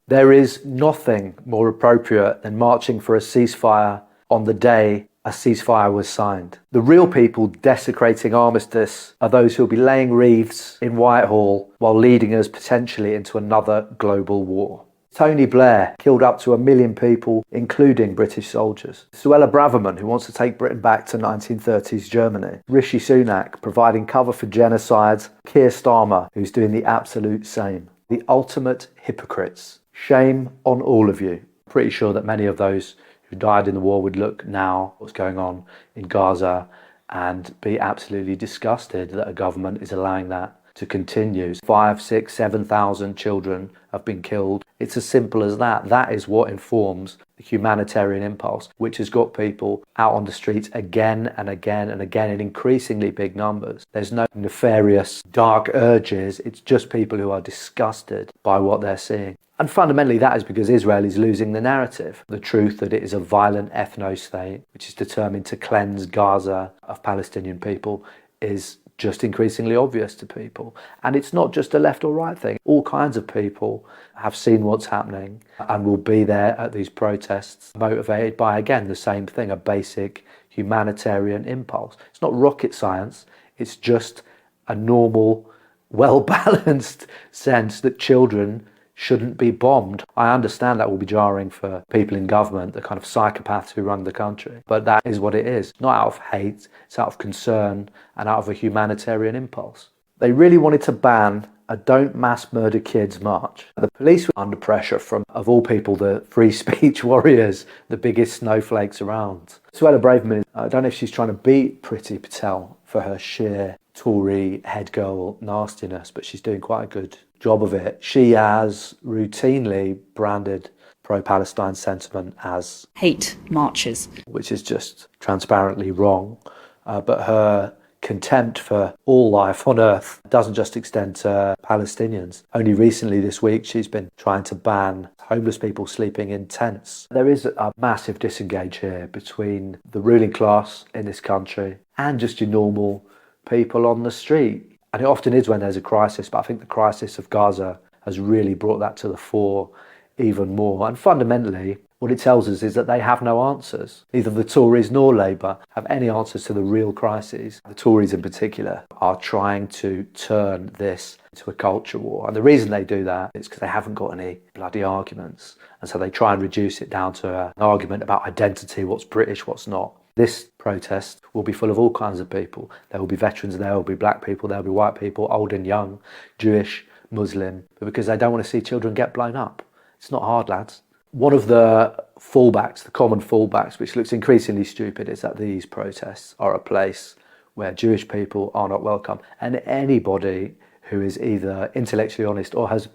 There is nothing more appropriate than marching for a ceasefire on the day a ceasefire was signed. The real people desecrating armistice are those who will be laying wreaths in Whitehall while leading us potentially into another global war. Tony Blair killed up to 1 million people, including British soldiers. Suella Braverman, who wants to take Britain back to 1930s Germany. Rishi Sunak, providing cover for genocide. Keir Starmer, who's doing the absolute same. The ultimate hypocrites. Shame on all of you. Pretty sure that many of those who died in the war would look now what's going on in Gaza and be absolutely disgusted that a government is allowing that to continue. 5, 6, 7,000 children have been killed. It's as simple as that. That is what informs the humanitarian impulse, which has got people out on the streets again and again and again in increasingly big numbers. There's no nefarious, dark urges. It's just people who are disgusted by what they're seeing. And fundamentally that is because Israel is losing the narrative. The truth that it is a violent ethno-state which is determined to cleanse Gaza of Palestinian people is just increasingly obvious to people. And it's not just a left or right thing. All kinds of people have seen what's happening and will be there at these protests motivated by, again, the same thing, a basic humanitarian impulse. It's not rocket science. It's just a normal, well-balanced sense that children shouldn't be bombed. I understand that will be jarring for people in government, the kind of psychopaths who run the country, but that is what it is. Not out of hate, it's out of concern and out of a humanitarian impulse. They really wanted to ban a Don't Mass Murder Kids march. The police were under pressure from, of all people, the free speech warriors, the biggest snowflakes around. Suella Braverman, I don't know if she's trying to beat Priti Patel for her sheer Tory head girl nastiness, but she's doing quite a good job of it. She has routinely branded pro-Palestine sentiment as hate marches, which is just transparently wrong. But her contempt for all life on earth doesn't just extend to Palestinians. Only recently this week she's been trying to ban homeless people sleeping in tents. There is a massive disengage here between the ruling class in this country and just your normal people on the street. And it often is when there's a crisis, but I think the crisis of Gaza has really brought that to the fore even more. And fundamentally, what it tells us is that they have no answers. Neither the Tories nor Labour have any answers to the real crises. The Tories in particular are trying to turn this into a culture war. And the reason they do that is because they haven't got any bloody arguments. And so they try and reduce it down to an argument about identity, what's British, what's not. This protest will be full of all kinds of people. There will be veterans, there will be black people, there will be white people, old and young, Jewish, Muslim, but because they don't want to see children get blown up. It's not hard, lads. One of the fallbacks, the common fallbacks, which looks increasingly stupid, is that these protests are a place where Jewish people are not welcome. And anybody who is either intellectually honest or has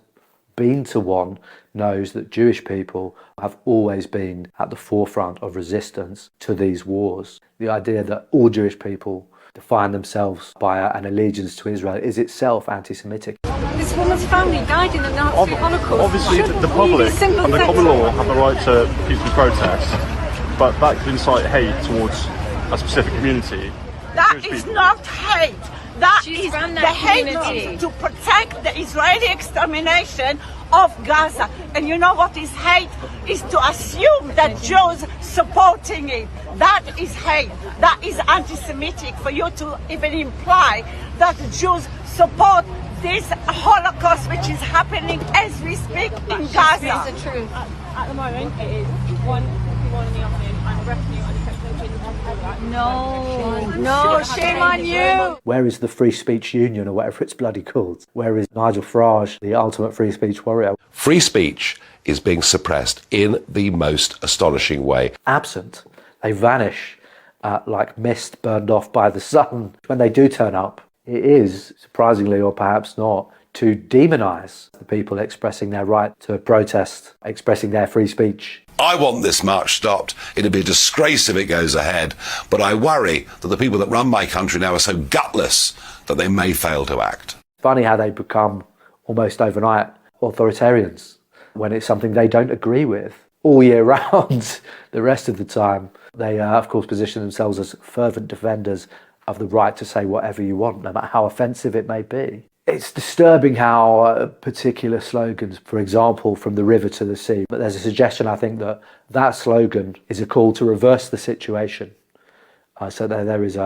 been to one knows that Jewish people have always been at the forefront of resistance to these wars. The idea that all Jewish people define themselves by an allegiance to Israel is itself anti-Semitic. This woman's family died in the Nazi Holocaust. Obviously, the public, under common law, have the right to peaceful protest, but that could incite hate towards a specific community. That is not hate. That is the hate to protect the Israeli extermination of Gaza. And you know what is hate? Is to assume that Jews supporting it. That is hate. That is anti-Semitic for you to even imply that Jews support this Holocaust which is happening as we speak in Gaza. That's the truth. At the moment it is 1:51 in the afternoon and I reckon you No, shame on you. Where is the Free Speech Union or whatever it's bloody called? Where is Nigel Farage, the ultimate free speech warrior? Free speech is being suppressed in the most astonishing way. Absent. They vanish like mist burned off by the sun. When they do turn up, it is, surprisingly or perhaps not, to demonise the people expressing their right to protest, expressing their free speech. I want this march stopped. It'd be a disgrace if it goes ahead. But I worry that the people that run my country now are so gutless that they may fail to act. Funny how they become almost overnight authoritarians when it's something they don't agree with. All year round, the rest of the time, they of course position themselves as fervent defenders of the right to say whatever you want, no matter how offensive it may be. It's disturbing how particular slogans, for example, from the river to the sea, but there's a suggestion, I think, that that slogan is a call to reverse the situation. So there is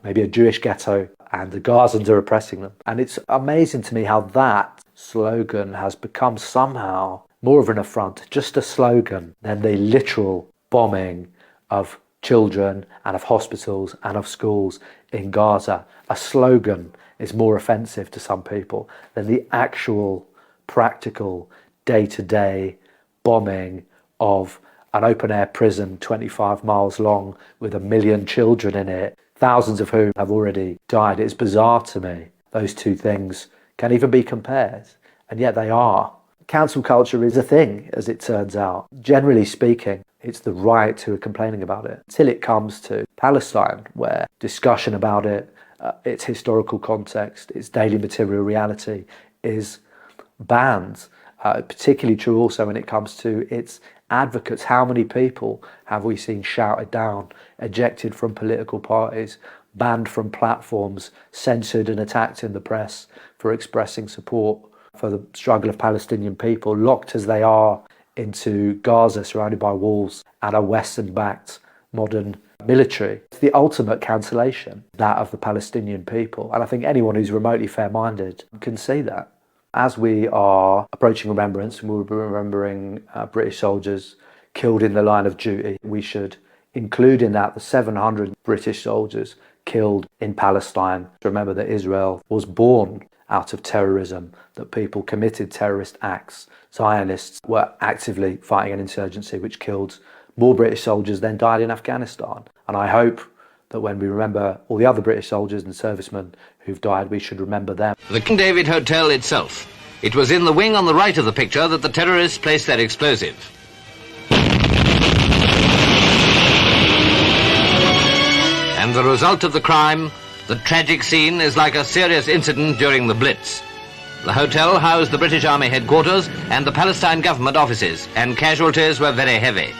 maybe a Jewish ghetto and the Gazans are oppressing them. And it's amazing to me how that slogan has become somehow more of an affront, just a slogan, than the literal bombing of children and of hospitals and of schools in Gaza. A slogan is more offensive to some people than the actual practical day-to-day bombing of an open-air prison 25 miles long with 1 million children in it, thousands of whom have already died. It's bizarre to me. Those two things can even be compared, and yet they are. Cancel culture is a thing, as it turns out. Generally speaking, it's the right who are complaining about it. Till it comes to Palestine, where discussion about it, its historical context, its daily material reality is banned. Particularly true also when it comes to its advocates. How many people have we seen shouted down, ejected from political parties, banned from platforms, censored and attacked in the press for expressing support for the struggle of Palestinian people, locked as they are into Gaza, surrounded by walls, and a Western-backed modern military? It's the ultimate cancellation, that of the Palestinian people. And I think anyone who's remotely fair-minded can see that. As we are approaching remembrance, and we'll be remembering British soldiers killed in the line of duty, we should include in that the 700 British soldiers killed in Palestine. Remember that Israel was born out of terrorism, that people committed terrorist acts. Zionists were actively fighting an insurgency which killed more British soldiers than died in Afghanistan. And I hope that when we remember all the other British soldiers and servicemen who've died, we should remember them. The King David Hotel itself. It was in the wing on the right of the picture that the terrorists placed their explosive. And the result of the crime, the tragic scene, is like a serious incident during the Blitz. The hotel housed the British Army headquarters and the Palestine government offices, and casualties were very heavy.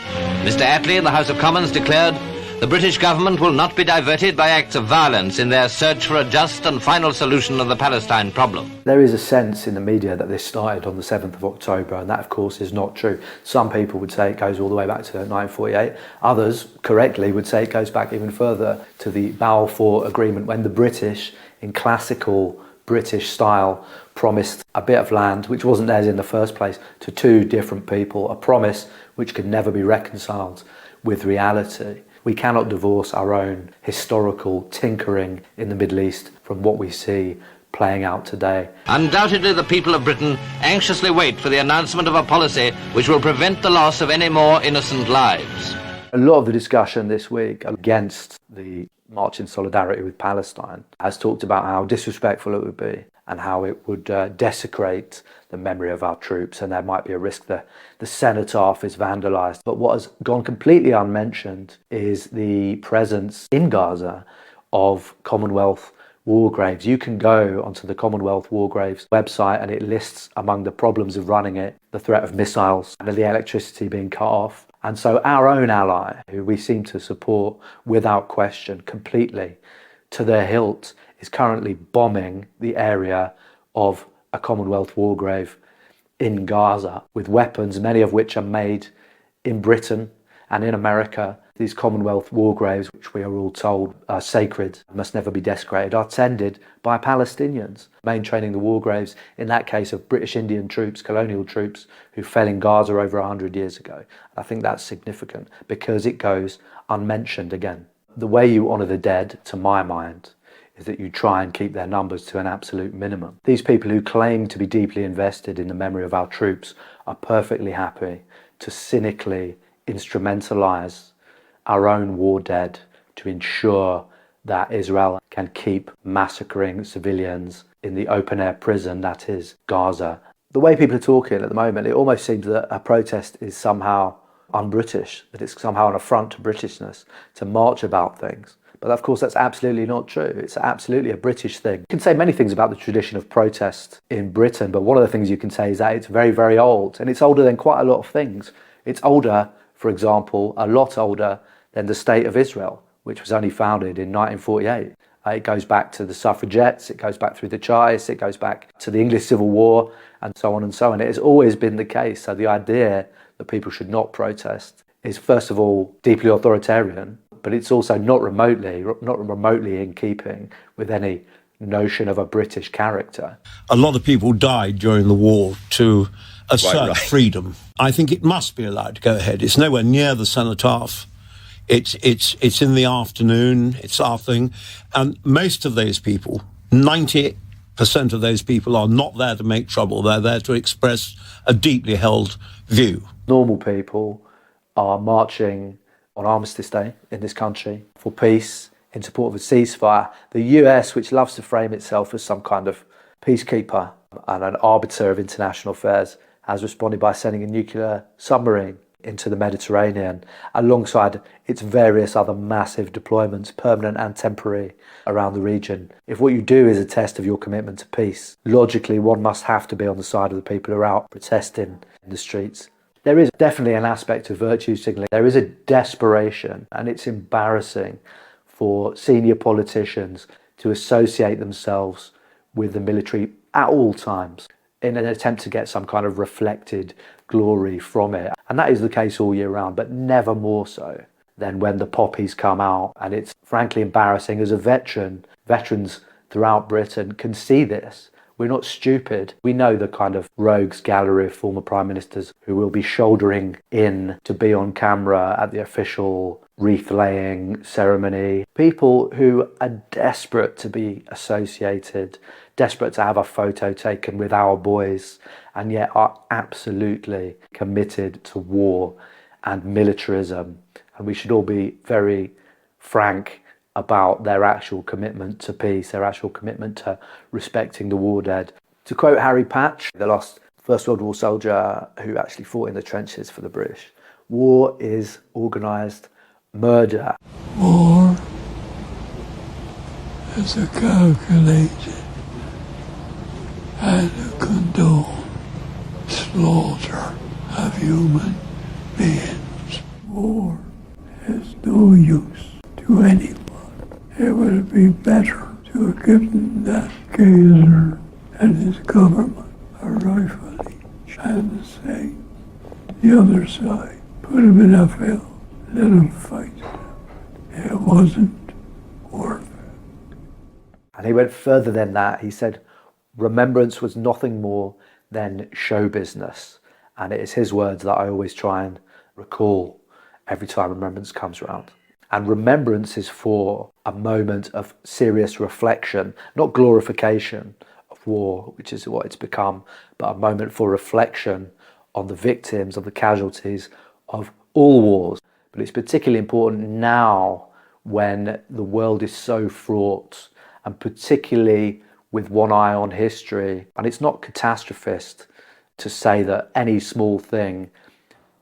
Mr. Attlee in the House of Commons declared, "The British government will not be diverted by acts of violence in their search for a just and final solution of the Palestine problem." There is a sense in the media that this started on the 7th of October, and that, of course, is not true. Some people would say it goes all the way back to 1948. Others, correctly, would say it goes back even further to the Balfour Agreement, when the British, in classical British style, promised a bit of land, which wasn't theirs in the first place, to two different people, a promise which could never be reconciled with reality. We cannot divorce our own historical tinkering in the Middle East from what we see playing out today. Undoubtedly, the people of Britain anxiously wait for the announcement of a policy which will prevent the loss of any more innocent lives. A lot of the discussion this week against the March in Solidarity with Palestine has talked about how disrespectful it would be and how it would desecrate the memory of our troops, and there might be a risk that the cenotaph is vandalised. But what has gone completely unmentioned is the presence in Gaza of Commonwealth war graves. You can go onto the Commonwealth War Graves website and it lists among the problems of running it the threat of missiles and the electricity being cut off. And so our own ally, who we seem to support without question completely to the hilt, is currently bombing the area of a Commonwealth war grave in Gaza with weapons, many of which are made in Britain and in America. These Commonwealth war graves, which we are all told are sacred, must never be desecrated, are tended by Palestinians, maintaining the war graves, in that case of British Indian troops, colonial troops, who fell in Gaza over 100 years ago. I think that's significant because it goes unmentioned again. The way you honour the dead, to my mind, is that you try and keep their numbers to an absolute minimum. These people who claim to be deeply invested in the memory of our troops are perfectly happy to cynically instrumentalise our own war dead to ensure that Israel can keep massacring civilians in the open-air prison that is Gaza. The way people are talking at the moment, it almost seems that a protest is somehow un-British, that it's somehow an affront to Britishness to march about things. But of course, that's absolutely not true. It's absolutely a British thing. You can say many things about the tradition of protest in Britain, but one of the things you can say is that it's very, very old. And it's older than quite a lot of things. It's older, for example, a lot older than the State of Israel, which was only founded in 1948. It goes back to the suffragettes, it goes back through the Chartists, it goes back to the English Civil War, and so on and so on. It has always been the case. So the idea that people should not protest is, first of all, deeply authoritarian, but it's also not remotely in keeping with any notion of a British character. A lot of people died during the war to assert freedom. I think it must be allowed to go ahead. It's nowhere near the cenotaph. It's in the afternoon, it's our thing. And most of those people, 90% of those people, are not there to make trouble. They're there to express a deeply held view. Normal people are marching on Armistice Day in this country for peace, in support of a ceasefire. The US, which loves to frame itself as some kind of peacekeeper and an arbiter of international affairs, has responded by sending a nuclear submarine into the Mediterranean, alongside its various other massive deployments, permanent and temporary, around the region. If what you do is a test of your commitment to peace, logically one must have to be on the side of the people who are out protesting in the streets. There is definitely an aspect of virtue signalling. There is a desperation, and it's embarrassing for senior politicians to associate themselves with the military at all times in an attempt to get some kind of reflected glory from it. And that is the case all year round, but never more so than when the poppies come out. And it's frankly embarrassing. As a veteran, veterans throughout Britain can see this. We're not stupid. We know the kind of rogues gallery of former prime ministers who will be shouldering in to be on camera at the official wreath-laying ceremony. People who are desperate to be associated, desperate to have a photo taken with our boys, and yet are absolutely committed to war and militarism. And we should all be very frank about their actual commitment to peace, their actual commitment to respecting the war dead. To quote Harry Patch, the last First World War soldier who actually fought in the trenches for the British, war is organised murder. War is a calculated and a condoned slaughter of human beings. War has no use to anyone. It would be better to have given that Kaiser and his government a rifle each and say the other side, put him in a field, let him fight. It wasn't worth it. And he went further than that. He said remembrance was nothing more than show business. And it is his words that I always try and recall every time remembrance comes around. And remembrance is for a moment of serious reflection, not glorification of war, which is what it's become, but a moment for reflection on the victims, of the casualties of all wars. But it's particularly important now when the world is so fraught, and particularly with one eye on history. And it's not catastrophist to say that any small thing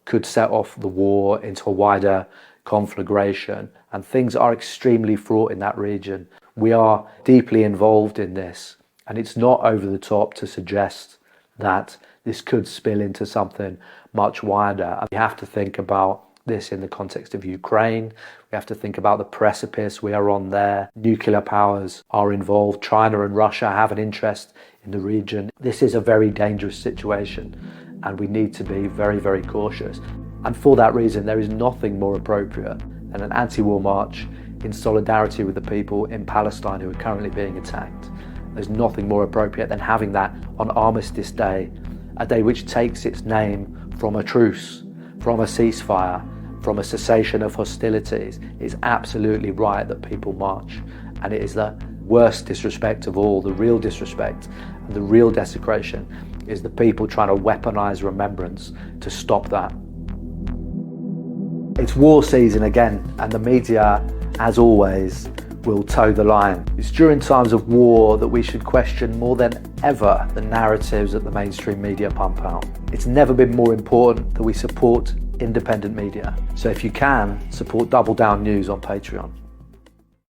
could set off the war into a wider conflagration, and things are extremely fraught in that region. We are deeply involved in this, and it's not over the top to suggest that this could spill into something much wider. We have to think about this in the context of Ukraine. We have to think about the precipice we are on there. Nuclear powers are involved. China and Russia have an interest in the region. This is a very dangerous situation, and we need to be very, very cautious. And for that reason, there is nothing more appropriate than an anti-war march in solidarity with the people in Palestine who are currently being attacked. There's nothing more appropriate than having that on Armistice Day, a day which takes its name from a truce, from a ceasefire, from a cessation of hostilities. It's absolutely right that people march, and it is the worst disrespect of all. The real disrespect and the real desecration is the people trying to weaponize remembrance to stop that. It's war season again, and the media, as always, will toe the line. It's during times of war that we should question more than ever the narratives that the mainstream media pump out. It's never been more important that we support independent media. So if you can, support Double Down News on Patreon.